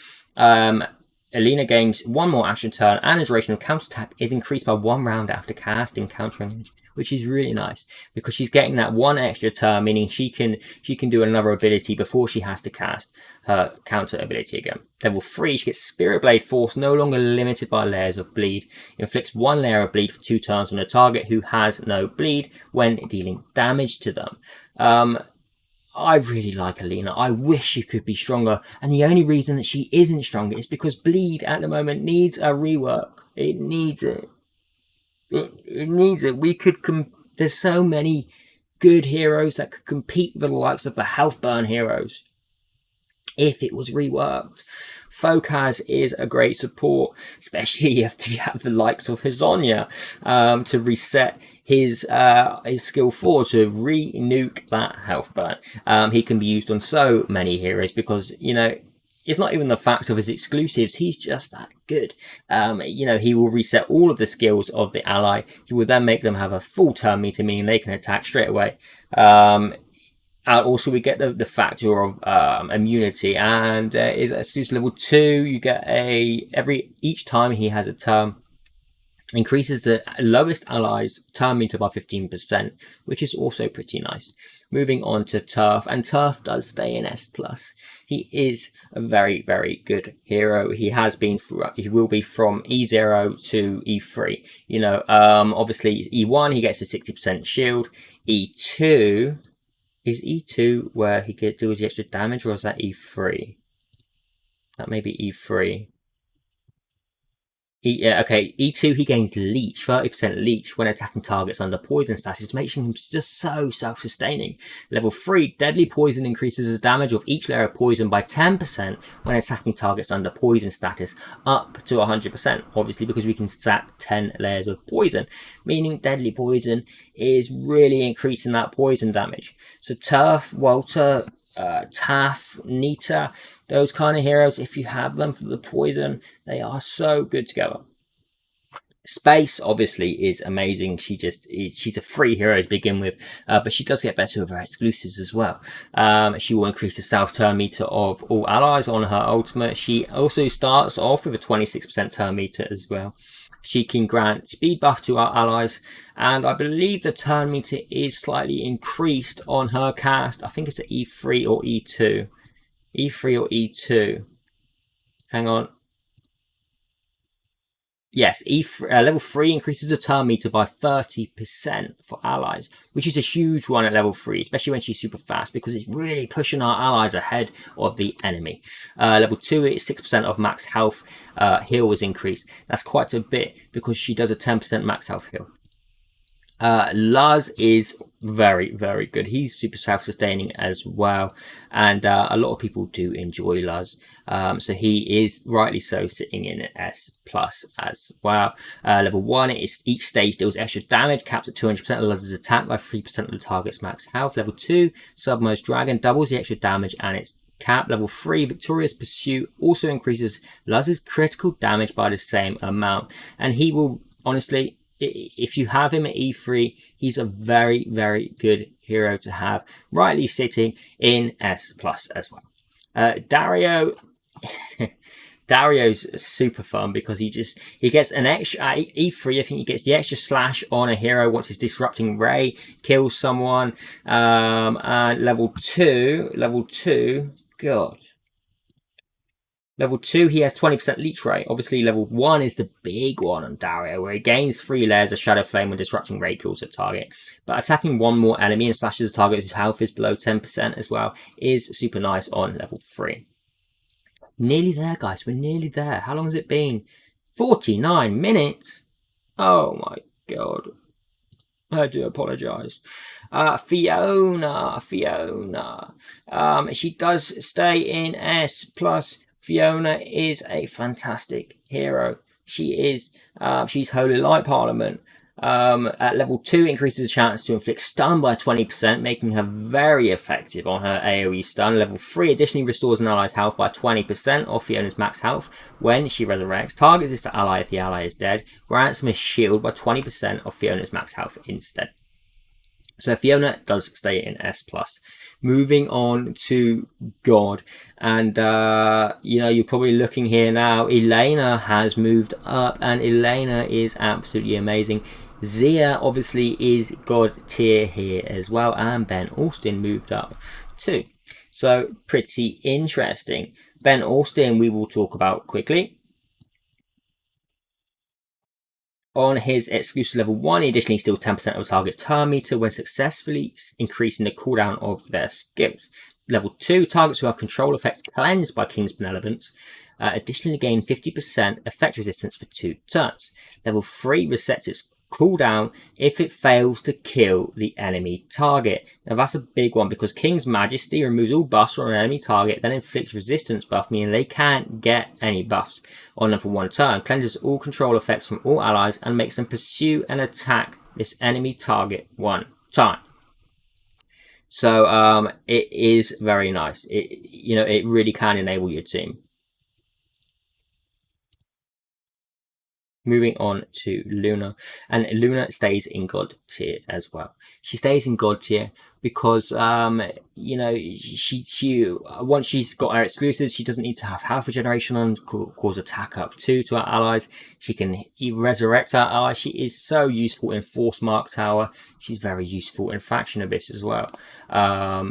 Elena gains 1 more action turn, and the duration of counterattack is increased by 1 round after casting countering image, which is really nice because she's getting that 1 extra turn, meaning she can do another ability before she has to cast her counter ability again. Level 3, she gets Spirit Blade Force, no longer limited by layers of bleed. Inflicts 1 layer of bleed for 2 turns on a target who has no bleed when dealing damage to them. I really like Elena. I wish she could be stronger, and the only reason that she isn't stronger is because bleed at the moment needs a rework. It needs it. It needs it. There's so many good heroes that could compete with the likes of the health burn heroes if it was reworked. Focus is a great support, especially if you have the likes of Hizonia to reset his skill 4 to re-nuke that health burn. He can be used on so many heroes because, it's not even the fact of his exclusives. He's just that good. He will reset all of the skills of the ally. He will then make them have a full turn meter, meaning they can attack straight away. Also, we get the factor of immunity, and is exclusive level 2. You get each time he has a turn, increases the lowest ally's turn meter by 15%, which is also pretty nice. Moving on to Turf, and Turf does stay in S+. He is a very, very good hero. He has been he will be from E0 to E3. Obviously E1 he gets a 60% shield. E2 is E2 where he could do the extra damage, or is that E3? That may be E3. E2 he gains leech, 30% leech when attacking targets under poison status, making him just so self-sustaining. Level 3, deadly poison increases the damage of each layer of poison by 10% when attacking targets under poison status, up to 100%, obviously because we can stack 10 layers of poison, meaning deadly poison is really increasing that poison damage. So Turf, Walter, Taff, Nita, those kind of heroes, if you have them for the poison, they are so good together. Space obviously is amazing. She's a free hero to begin with, but she does get better with her exclusives as well. She will increase the self-turn meter of all allies on her ultimate. She also starts off with a 26% turn meter as well. She can grant speed buff to our allies, and I believe the turn meter is slightly increased on her cast. I think it's at E3 or E2. E3 or E2. Hang on. Yes, level 3 increases the turn meter by 30% for allies, which is a huge one at level 3, especially when she's super fast, because it's really pushing our allies ahead of the enemy. Level 2 is 6% of max health heal was increased. That's quite a bit because she does a 10% max health heal. Luz is very, very good. He's super self-sustaining as well, and a lot of people do enjoy Luz. So he is rightly so sitting in S+ as well. Level 1 is each stage deals extra damage, caps at 200% of Luz's attack by 3% of the target's max health. Level 2, Submerged Dragon, doubles the extra damage and its cap. Level 3, Victorious Pursuit, also increases Luz's critical damage by the same amount, and he will honestly, if you have him at E3, he's a very, very good hero to have, rightly sitting in S+ as well. Dario, Dario's super fun because he gets an extra E3. I think he gets the extra slash on a hero once his disrupting ray kills someone. And level two, God. Level 2, he has 20% leech rate. Obviously, level 1 is the big one on Dario, where he gains 3 layers of Shadow Flame when disrupting ray kills a target. But attacking one more enemy and slashes a target whose health is below 10% as well is super nice on level 3. Nearly there, guys. We're nearly there. How long has it been? 49 minutes? Oh my god. I do apologise. Fiona. She does stay in S+. Fiona is a fantastic hero. She is. She's Holy Light Parliament. At level 2, increases the chance to inflict stun by 20%, making her very effective on her AoE stun. Level 3 additionally restores an ally's health by 20% of Fiona's max health when she resurrects. Targets this to ally if the ally is dead. Grants him a shield by 20% of Fiona's max health instead. So Fiona does stay in S+. Moving on to God. And, you're probably looking here now. Elena has moved up, and Elena is absolutely amazing. Zia obviously is God tier here as well, and Ben Austin moved up too. So pretty interesting. Ben Austin we will talk about quickly. On his exclusive level 1, he additionally steals 10% of a target's turn meter when successfully increasing the cooldown of their skills. Level 2, targets who have control effects cleansed by King's Benevolence additionally gain 50% effect resistance for 2 turns. Level 3 resets its cooldown if it fails to kill the enemy target. Now that's a big one because King's Majesty removes all buffs from an enemy target, then inflicts resistance buff, meaning they can't get any buffs on them for 1 turn, cleanses all control effects from all allies, and makes them pursue and attack this enemy target 1 time. So it is very nice. It really can enable your team. Moving on to Luna, and Luna stays in God tier as well. She stays in God tier because she once she's got her exclusives, she doesn't need to have health regeneration on, cause attack up 2 to her allies. She can resurrect her allies. She is so useful in Force Mark Tower. She's very useful in Faction Abyss as well.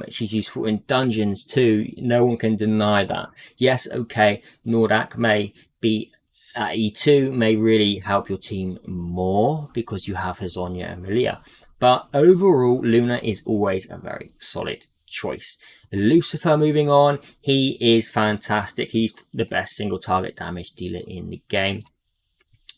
She's useful in dungeons too. No one can deny that. Yes, okay, Nordak may be E2 may really help your team more because you have Hazonia and Malia. But overall, Luna is always a very solid choice. Lucifer moving on, he is fantastic. He's the best single target damage dealer in the game.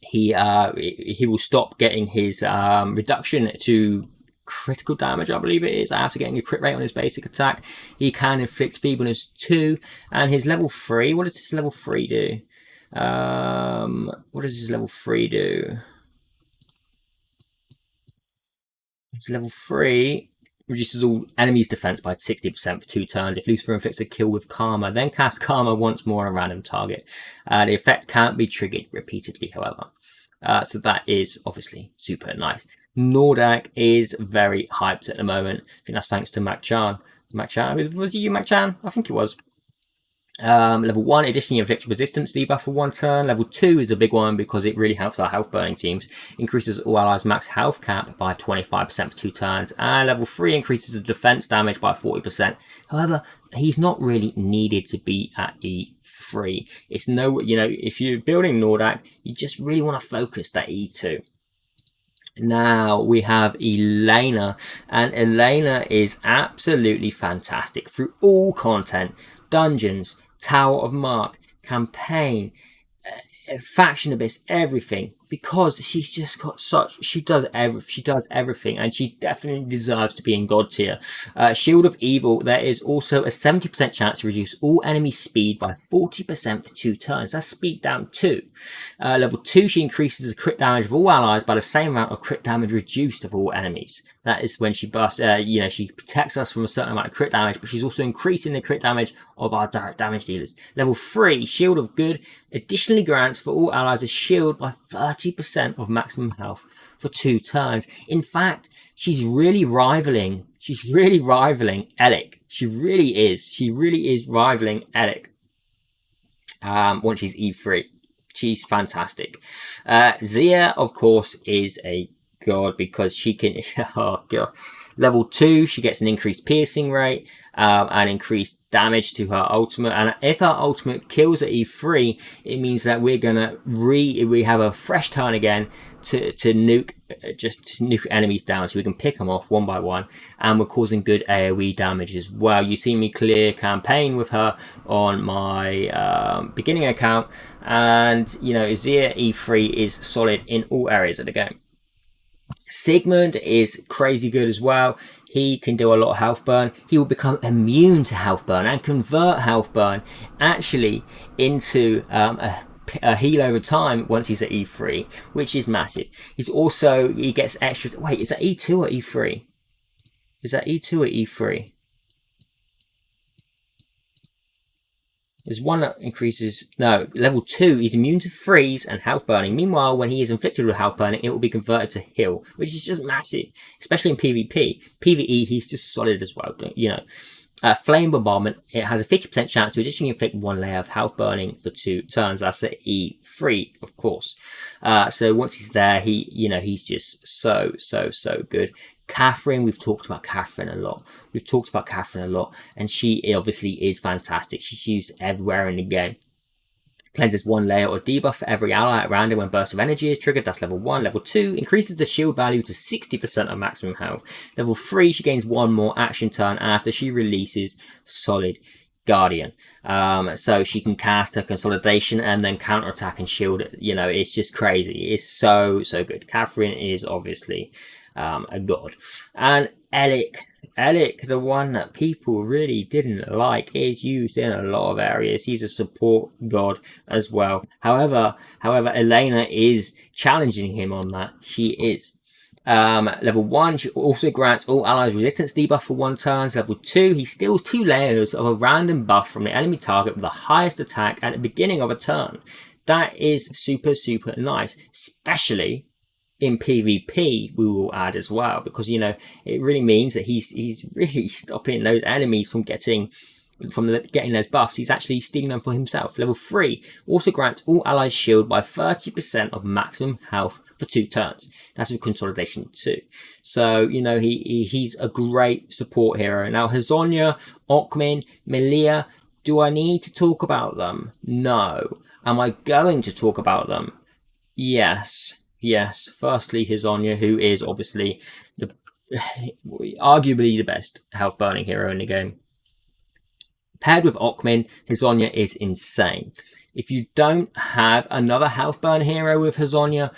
He will stop getting his reduction to critical damage, I believe it is, after getting a crit rate on his basic attack. He can inflict feebleness 2, and his level 3, what does his level 3 do? What does his level 3 do? His level 3 reduces all enemies' defense by 60% for 2 turns. If Lucifer inflicts a kill with Karma, then cast Karma once more on a random target. The effect can't be triggered repeatedly, however. So that is obviously super nice. Nordak is very hyped at the moment. I think that's thanks to Mac Chan. Mac Chan, was it you, Mac Chan? I think it was. Level 1, additionally inflicts resistance debuff for 1 turn. Level 2 is a big one because it really helps our health burning teams. Increases all allies' max health cap by 25% for 2 turns. And level 3 increases the defense damage by 40%. However, he's not really needed to be at E3. It's if you're building Nordak, you just really want to focus that E2. Now we have Elena, and Elena is absolutely fantastic through all content, dungeons, Tower of Mark, campaign, Faction Abyss, everything, because she's just got she does everything, and she definitely deserves to be in God tier. Shield of Evil, there is also a 70% chance to reduce all enemy speed by 40% for 2 turns. That's speed down 2. Level 2, she increases the crit damage of all allies by the same amount of crit damage reduced of all enemies. That is when she busts, she protects us from a certain amount of crit damage, but she's also increasing the crit damage of our direct damage dealers. Level 3, Shield of Good, additionally grants for all allies a shield by 30% of maximum health for 2 turns. In fact, she's really rivaling Alec. She really is rivaling Alec. once she's E3. She's fantastic. Zia, of course, is a god because she can... Oh, God. Level 2, she gets an increased piercing rate and increased damage to her ultimate. And if her ultimate kills at E3, it means that we're going to we have a fresh turn again to nuke enemies down, so we can pick them off one by one, and we're causing good AoE damage as well. You see me clear campaign with her on my beginning account, and you know, Zia E3 is solid in all areas of the game. Sigmund is crazy good as well. He can do a lot of health burn. He will become immune to health burn and convert health burn actually into a heal over time once he's at E3, which is massive. He gets extra... Wait, is that E2 or E3? Is that E2 or E3? There's one that increases... No, level 2, he's immune to freeze and health burning. Meanwhile, when he is inflicted with health burning, it will be converted to heal, which is just massive, especially in PvP. PvE, he's just solid as well, you know. Flame Bombardment, it has a 50% chance to additionally inflict 1 layer of health burning for 2 turns. That's at E3, of course. So once he's there, he's just so good. Catherine, we've talked about Catherine a lot. And she obviously is fantastic. She's used everywhere in the game. Cleanses 1 layer or debuff for every ally at random when burst of energy is triggered. That's level 1. Level 2 increases the shield value to 60% of maximum health. Level 3, she gains 1 more action turn after she releases Solid Guardian. So she can cast her consolidation and then counterattack and shield it. You know, it's just crazy. It's so good. Catherine is obviously a god. And Alec, the one that people really didn't like, is used in a lot of areas. He's a support god as well. However, Elena is challenging him on that. She is. Level 1, she also grants all allies resistance debuff for 1 turn. Level 2, he steals 2 layers of a random buff from the enemy target with the highest attack at the beginning of a turn. That is super nice, especially in PvP. We will add as well, because you know, it really means that he's really stopping those enemies from getting those buffs. He's actually stealing them for himself. Level 3 also grants all allies shield by 30% of maximum health for 2 turns. That's with consolidation 2. So you know, he's a great support hero. Now Hazonia, Okmin, Melia, do I need to talk about them? No. Am I going to talk about them? Yes. Firstly, Hazonia, who is obviously arguably the best health burning hero in the game. Paired with Okmin, Hazonia is insane. If you don't have another health burn hero with Hazonia,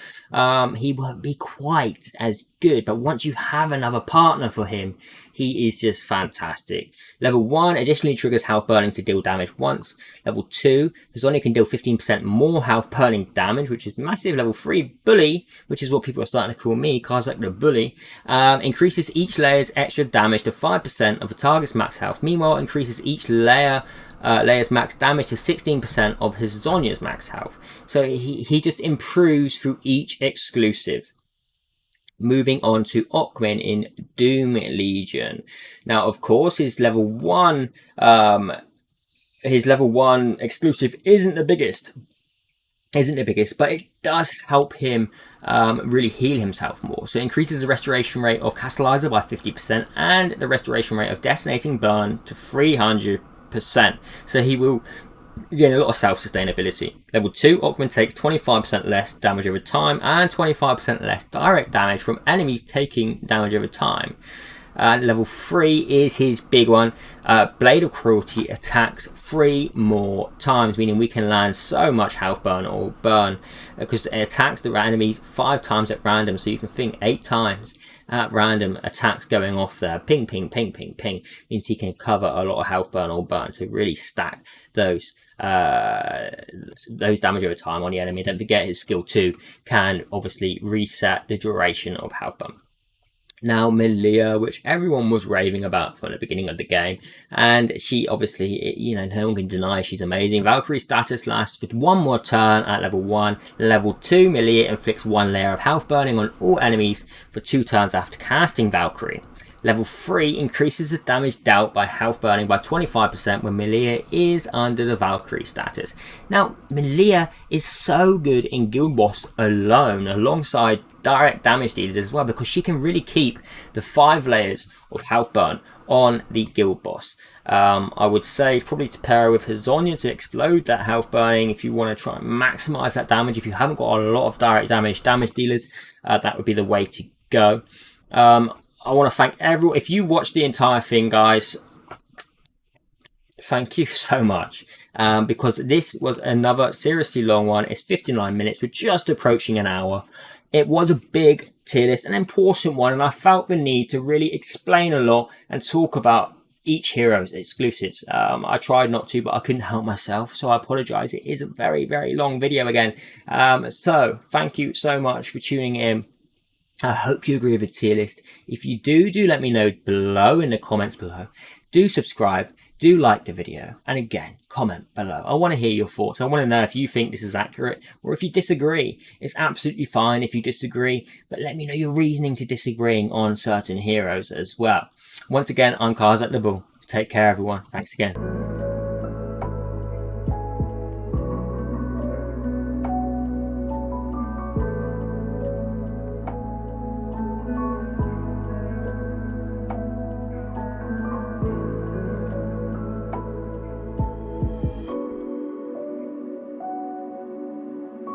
he won't be quite as good. But once you have another partner for him, he is just fantastic. Level 1 additionally triggers health burning to deal damage once. Level 2, Hazonia can deal 15% more health burning damage, which is massive. Level 3, Bully, which is what people are starting to call me, Kazakh the Bully, increases each layer's extra damage to 5% of the target's max health. Meanwhile, increases each layer's max damage to 16% of Hazonia's max health. So he just improves through each exclusive. Moving on to Okmin in Doom Legion. Now, of course, his level 1 exclusive isn't the biggest, but it does help him really heal himself more. So it increases the restoration rate of Catalyzer by 50% and the restoration rate of Detonating Burn to 300%. So he will gain a lot of self-sustainability. Level 2, Okmin takes 25% less damage over time and 25% less direct damage from enemies taking damage over time. Level 3 is his big one. Blade of Cruelty attacks 3 more times, meaning we can land so much health burn or burn because it attacks the enemies 5 times at random. So you can think 8 times at random attacks going off there. Ping, ping, ping, ping, ping. Means he can cover a lot of health burn or burn to really stack those damage over time on the enemy. Don't forget his skill 2 can obviously reset the duration of health burn. Now Melia, which everyone was raving about from the beginning of the game, and she obviously, you know, no one can deny she's amazing. Valkyrie status lasts for 1 more turn at level 1. Level 2, Melia inflicts 1 layer of health burning on all enemies for 2 turns after casting Valkyrie. Level 3 increases the damage dealt by health burning by 25% when Melia is under the Valkyrie status. Now, Melia is so good in Guild Boss alone, alongside direct damage dealers as well, because she can really keep the 5 layers of health burn on the Guild Boss. I would say probably to pair with Hazonia to explode that health burning if you want to try and maximize that damage. If you haven't got a lot of direct damage dealers, that would be the way to go. I want to thank everyone. If you watched the entire thing, guys, thank you so much. Because this was another seriously long one. It's 59 minutes. We're just approaching an hour. It was a big tier list, an important one, and I felt the need to really explain a lot and talk about each hero's exclusives. I tried not to, but I couldn't help myself, so I apologize. It is a very, very long video again. So thank you so much for tuning in. I hope you agree with the tier list. If you do let me know below in the comments below. Do subscribe, do like the video, and again, comment below. I want to hear your thoughts. I want to know if you think this is accurate or if you disagree. It's absolutely fine if you disagree, but let me know your reasoning to disagreeing on certain heroes as well. Once again, I'm Karzak the Bull. Take care, everyone. Thanks again.